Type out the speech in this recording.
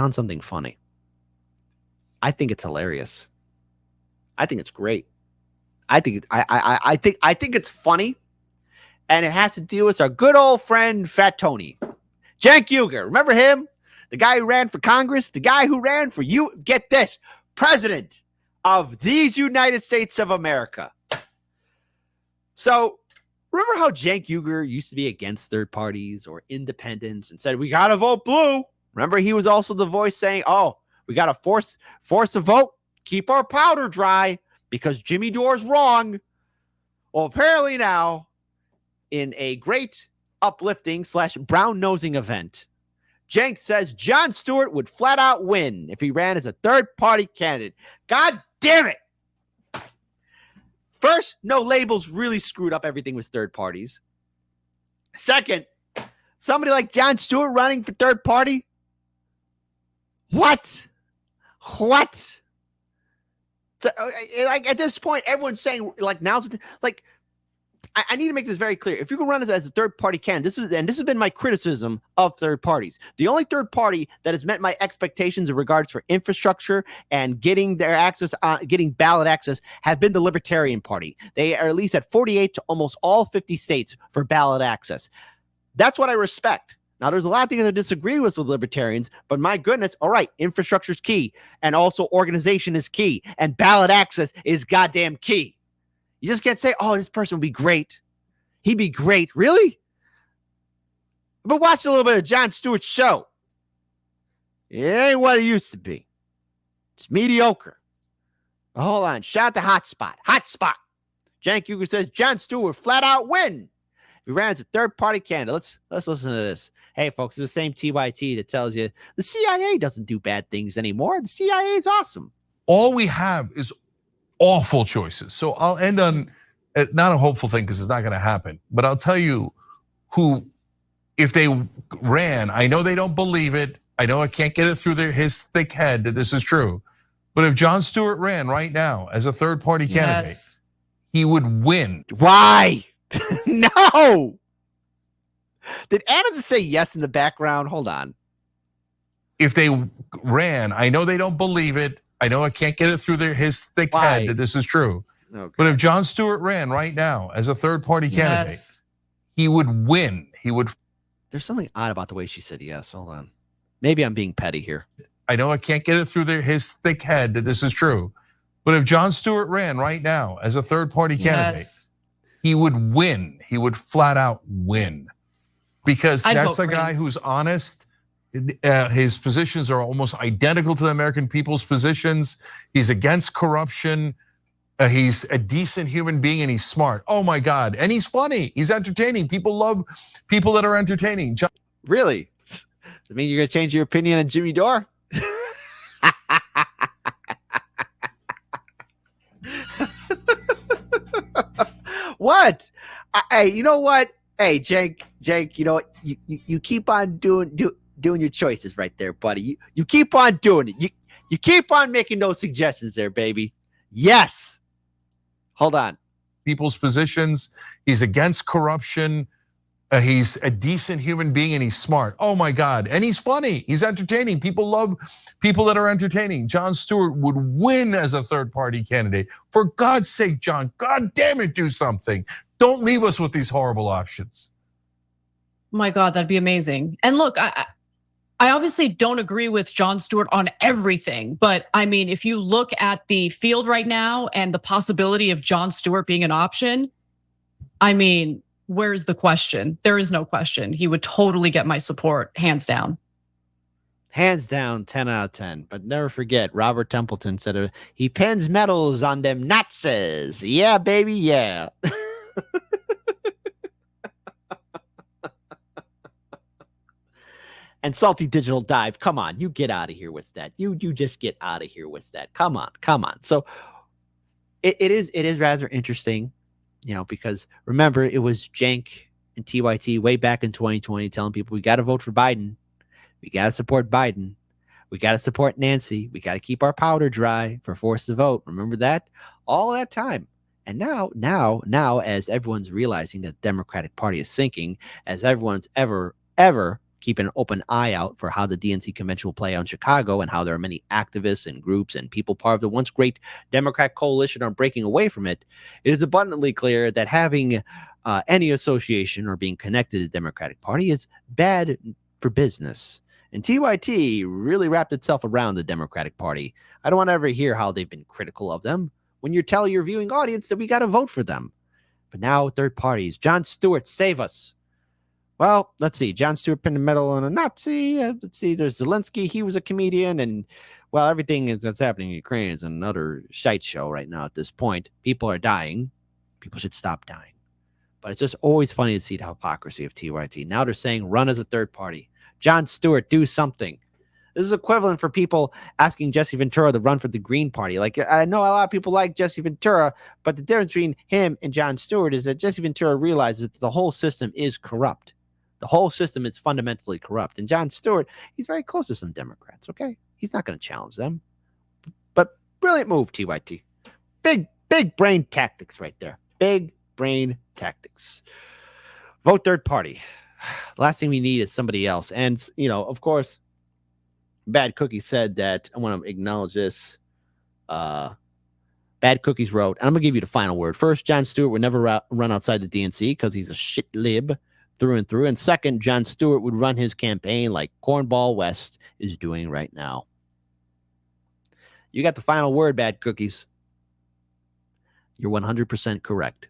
found something funny. I think it's hilarious. I think it's great. I think it's funny, and it has to do with our good old friend Fat Tony, Cenk Uygur. Remember him? The guy who ran for Congress, the guy who ran for get this, president of these United States of America. So remember how Cenk Uygur used to be against third parties or independents and said, we got to vote blue. Remember, he was also the voice saying, oh, we got to force a vote, keep our powder dry because Jimmy Dore's wrong. Well, apparently now, in a great uplifting / brown-nosing event, Cenk says Jon Stewart would flat out win if he ran as a third-party candidate. God damn it. First, no labels really screwed up everything with third parties. Second, somebody like Jon Stewart running for third party? What? Like at this point, everyone's saying like now's like I need to make this very clear. If you can run as a third party candidate, this has been my criticism of third parties. The only third party that has met my expectations in regards for infrastructure and getting their access, getting ballot access, have been the Libertarian Party. They are at least at 48 to almost all 50 states for ballot access. That's what I respect. Now, there's a lot of things I disagree with libertarians, but my goodness, all right, infrastructure is key, and also organization is key, and ballot access is goddamn key. You just can't say, oh, this person would be great. He'd be great. Really? But watch a little bit of Jon Stewart's show. It ain't what it used to be. It's mediocre. But hold on. Shout out to Hotspot. Hotspot. Cenk Uygur says Jon Stewart flat out win if he ran as a third-party candidate. Let's listen to this. Hey, folks, it's the same TYT that tells you the CIA doesn't do bad things anymore. The CIA is awesome. All we have is awful choices. So I'll end on not a hopeful thing because it's not going to happen, but I'll tell you who, if they ran, I know they don't believe it. I know I can't get it through his thick head that this is true. But if Jon Stewart ran right now as a third party candidate, he would win. Why? No. Did Anna just say yes in the background? Hold on. If they ran, I know they don't believe it. I know I can't get it through his thick head that this is true. Okay. But if Jon Stewart ran right now as a third party candidate, he would win. He would. There's something odd about the way she said yes. Hold on. Maybe I'm being petty here. I know I can't get it through his thick head that this is true. But if Jon Stewart ran right now as a third party candidate, he would win. He would flat out win. Because that's a guy who's honest. His positions are almost identical to the American people's positions. He's against corruption. He's a decent human being and he's smart. Oh my God, and he's funny. He's entertaining. People love people that are entertaining. Really? Does it mean you're gonna change your opinion on Jimmy Dore? What? Hey, you know what? Hey, Cenk, you know what? You keep on doing your choices right there, buddy. You keep on doing it. You keep on making those suggestions there, baby. Yes. Hold on. People's positions. He's against corruption. He's a decent human being and he's smart. Oh my God, and he's funny. He's entertaining. People love people that are entertaining. Jon Stewart would win as a third party candidate. For God's sake, John, God damn it, do something. Don't leave us with these horrible options. My God, that'd be amazing. And look, I obviously don't agree with Jon Stewart on everything, but I mean, if you look at the field right now and the possibility of Jon Stewart being an option, I mean, where's the question? There is no question. He would totally get my support, hands down. Hands down, 10 out of 10. But never forget, Robert Templeton said he pins medals on them Nazis. Yeah, baby, yeah. And Salty Digital Dive, come on, you get out of here with that. You just get out of here with that. Come on. So it is rather interesting, you know, because remember, it was Cenk and TYT way back in 2020 telling people we got to vote for Biden. We got to support Biden. We got to support Nancy. We got to keep our powder dry for force to vote. Remember that? All that time. And now, as everyone's realizing that the Democratic Party is sinking, as everyone's ever keep an open eye out for how the DNC convention will play out in Chicago and how there are many activists and groups and people part of the once great Democrat coalition are breaking away from it, it is abundantly clear that having any association or being connected to the Democratic Party is bad for business. And TYT really wrapped itself around the Democratic Party. I don't want to ever hear how they've been critical of them when you tell your viewing audience that we got to vote for them. But now third parties. Jon Stewart, save us. Well, let's see. Jon Stewart pinned a medal on a Nazi. Let's see. There's Zelensky. He was a comedian. And, well, everything that's happening in Ukraine is another shite show right now at this point. People are dying. People should stop dying. But it's just always funny to see the hypocrisy of TYT. Now they're saying run as a third party. Jon Stewart, do something. This is equivalent for people asking Jesse Ventura to run for the Green Party. Like, I know a lot of people like Jesse Ventura, but the difference between him and Jon Stewart is that Jesse Ventura realizes that the whole system is corrupt. The whole system is fundamentally corrupt. And Jon Stewart, he's very close to some Democrats, okay? He's not going to challenge them. But brilliant move, TYT. Big brain tactics right there. Big brain tactics. Vote third party. Last thing we need is somebody else. And, you know, of course, Bad Cookie said that, I want to acknowledge this. Bad Cookies wrote, and I'm going to give you the final word. First, Jon Stewart would never run outside the DNC because he's a shit lib through and through. And second, Jon Stewart would run his campaign like Cornball West is doing right now. You got the final word, Bad Cookies. You're 100% correct.